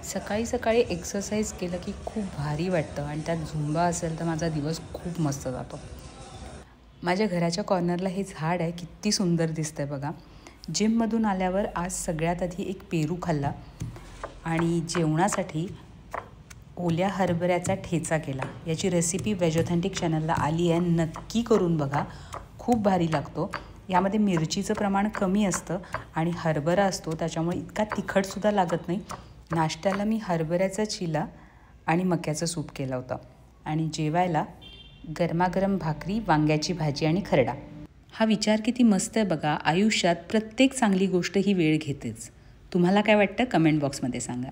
सकाळी सकाळी एक्सरसाइज केलं की खूप भारी वाटतं आणि त्यात झुंबा असेल तर माझा दिवस खूप मस्त जातो. माझ्या घराच्या कॉर्नरला हे झाड आहे, किती सुंदर दिसतंय बघा. जिममधून आल्यावर आज सगळ्यात आधी एक पेरू खाल्ला आणि जेवणासाठी ओल्या हरभऱ्याचा ठेचा केला. याची रेसिपी वेज ऑथेंटिक चॅनलला आली आहे, नक्की करून बघा, खूप भारी लागतो. यामध्ये मिरचीचं प्रमाण कमी असतं आणि हरभरा असतो, त्याच्यामुळे इतका तिखटसुद्धा लागत नाही. नाश्त्याला मी हरभऱ्याचा चिला आणि मक्याचं सूप केलं होतं आणि जेवायला गरमागरम भाकरी, वांग्याची भाजी आणि खरडा. हा विचार किती मस्त आहे बघा. आयुष्यात प्रत्येक चांगली गोष्ट ही वेळ घेतेच. तुम्हाला काय वाटतं कमेंट बॉक्समध्ये सांगा.